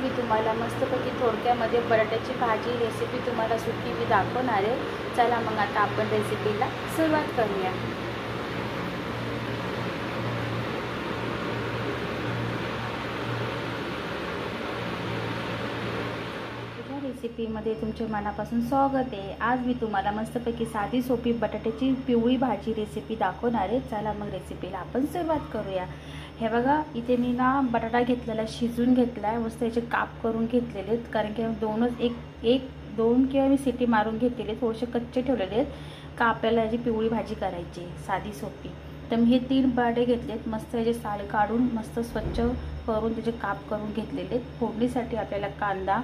मी तुम्हाला मस्तपैकी थोडक्यामध्ये बटाट्याची भाजी रेसिपी तुम्हाला सुकी मी दाखवणार आहे। चला मग आता आपण रेसिपीला सुरुवात करूया। रेसिपीमध्ये तुमचे मनापासून स्वागत आहे। आज मी तुम्हाला मस्तपैकी साधी सोपी बटाट्याची पिवळी भाजी रेसिपी दाखवणार आहे। चला मग रेसिपीला आपण सुरुवात करूया। हे बघा, इथे मी ना बटाटा घेतलेला, शिजून घेतलाय, मस्त याचे काप करून घेतलेले आहेत, कारण की दोन किंवा मी सिटी मारून घेतलेले, थोडेसे कच्चे ठेवलेले आहेत का आपल्याला याची पिवळी भाजी करायची साधी सोपी। तर मी हे 3 बटाटे घेतलेत, मस्त याचे साल काढून मस्त स्वच्छ करून त्याचे काप करून घेतलेले आहेत। फोडणीसाठी आपल्याला कांदा,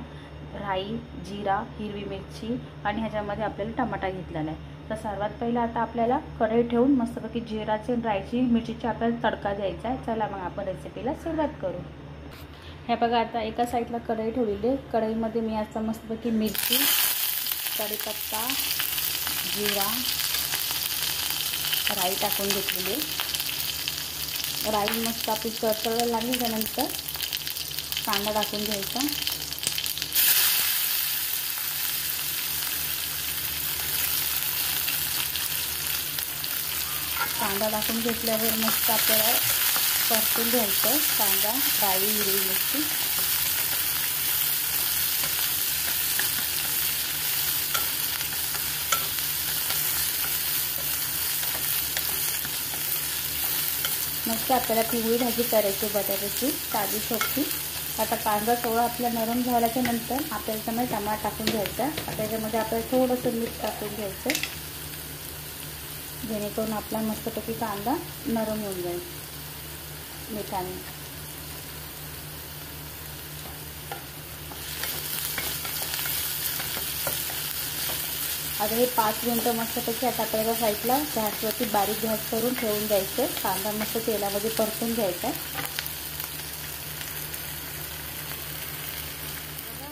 राई, जीरा, हिरवी मिरची आणि ह्याच्यामध्ये आपल्याला टमाटा घेतलेला आहे। तर सर्वात पहिला आता आपल्याला कढई ठेवून मस्तपैकी जिराची आणि राईची मिरचीची आपल्याला तडका द्यायचा आहे। चला मग आपण रेसिपीला सुरुवात करू। हे बघा, आता एका साईडला कढई ठेवलेली आहे। कढईमध्ये मी आता मस्तपैकी मिरची, कढीपत्ता, जीरा, राई टाकून घेतलेली आहे। राई मस्त आपली तडतडायला लागली, त्यानंतर कांदा टाकून घ्यायचा। कांदा टाकून घेतल्यावर मस्त आपल्याला परतून घ्यायचं कांदा, राई, हिरवी मिरची। मस्त आपल्याला पिवळी भाजी करायची बटाट्याची साधी सोपी। आता कांदा थोडा आपला नरम झाल्याच्या नंतर आपल्याला त्यामध्ये टमाटा टाकून घ्यायचा। आता त्याच्यामध्ये आपल्याला थोडंसं मीठ टाकून घ्यायचं, जेणेकरून आपला मस्तपैकी कांदा नरम होऊन जाईल मिठाने। आता हे 5 मिनिटं मस्तपैकी आता आपल्याला साईडला गॅसवरती बारीक गॅस करून ठेवून द्यायचं। कांदा मस्त तेलामध्ये परतून घ्यायचा।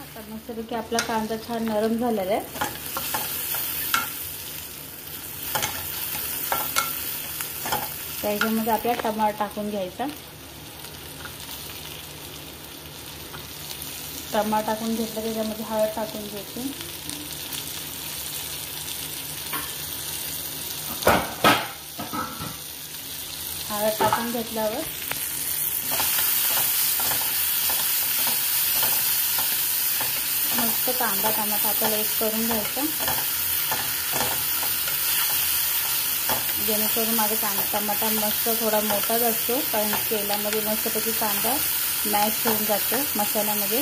आता मस्तपैकी आपला कांदा छान नरम झालेला आहे। त्याच्यामध्ये आपल्याला टमाटा टाकून घ्यायचा। टमाटा टाकून घेतलं, त्याच्यामध्ये हळद टाकून घ्यायची। हळद टाकून घेतल्यावर मस्त कांदा टमाटा आपल्याला एक करून घ्यायचा, जेणेकरून माझा टमाटा मस्त थोडा मोठाच असतो, कारण तेलामध्ये मस्तपैकी कांदा मॅश होऊन जातो मसाल्यामध्ये।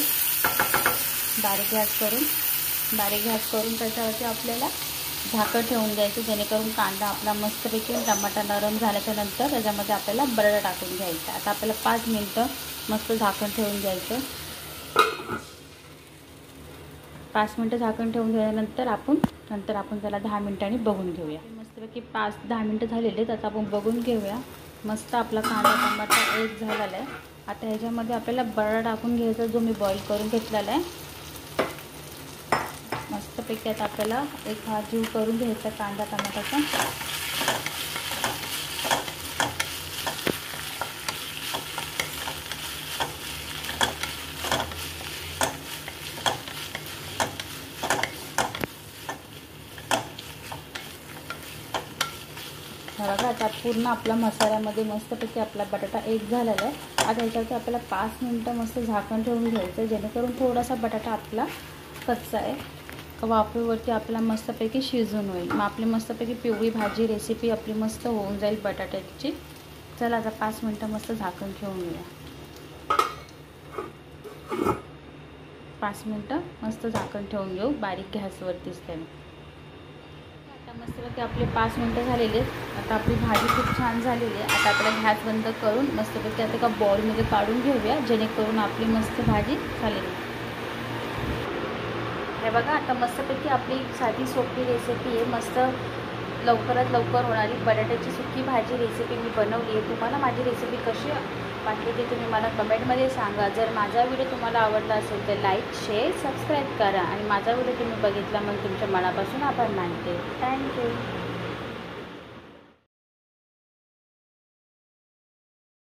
बारीक गॅस करून त्याच्यावरती आपल्याला झाकण ठेवून द्यायचं, जेणेकरून कांदा आपला मस्तपैकी टमाटा नरम झाल्याच्या नंतर त्याच्यामध्ये आपल्याला बटाटा टाकून घ्यायचा। आता आपल्याला 5 मिनिटं मस्त झाकण ठेवून द्यायचं। 5 मिनिटं झाकण ठेवून दिल्यानंतर आपण त्याला 10 मिनिटांनी बघून घेऊया। मस्तपैकी 5-10 मिनिटं झालेले आहेत, आता आपण बघून घेऊया। मस्त आपला कांदा टमाटा एक झालेला आहे। आता ह्याच्यामध्ये आपल्याला बटाटा टाकून घ्यायचा, जो मी बॉईल करून घेतलेला आहे। मस्तपैकी आता आपल्याला एक भाजी करून घ्यायचा कांदा टमाटाचा। बघा, आता पूर्ण आपला मसाल्यामध्ये मस्तपैकी आपला बटाटा एक झालेला आहे। आता याच्यावरती आपल्याला 5 मिनिटं मस्त झाकण ठेवून घ्यायचं, जेणेकरून थोडासा बटाटा आपला कच्चा आहे, वाफेवरती आपला मस्तपैकी शिजून होईल। मग आपली मस्तपैकी पिवळी भाजी रेसिपी आपली मस्त होऊन जाईल बटाट्याची। चला आता 5 मिनिटं मस्त झाकण ठेवून घेऊया। 5 मिनिटं मस्त झाकण ठेवून घेऊ बारीक गॅसवरतीच त्याने। आता मस्तपैकी आपले 5 मिनिटं झालेले आहेत। आता आपली भाजी खूप छान झालेली आहे। आता आपल्याला गॅस बंद करून मस्तपैकी आता एका बाउलमध्ये काढून घेऊया, जेणेकरून आपली मस्त भाजी झालेली आहे। हे बघा, आता मस्तपैकी आपली साधी सोपी रेसिपी आहे, मस्त लवकरात लवकर होणारी बटाट्याची सुकी भाजी रेसिपी मी बनवली आहे। तुम्हाला माझी रेसिपी कशी वाटली ते तुम्ही मला कमेंटमध्ये सांगा। जर माझा व्हिडिओ तुम्हाला आवडला असेल तर लाईक, शेअर, सबस्क्राईब करा आणि माझा व्हिडिओ तुम्ही बघितला मग तुमच्या मनापासून आभार मानते। थँक्यू।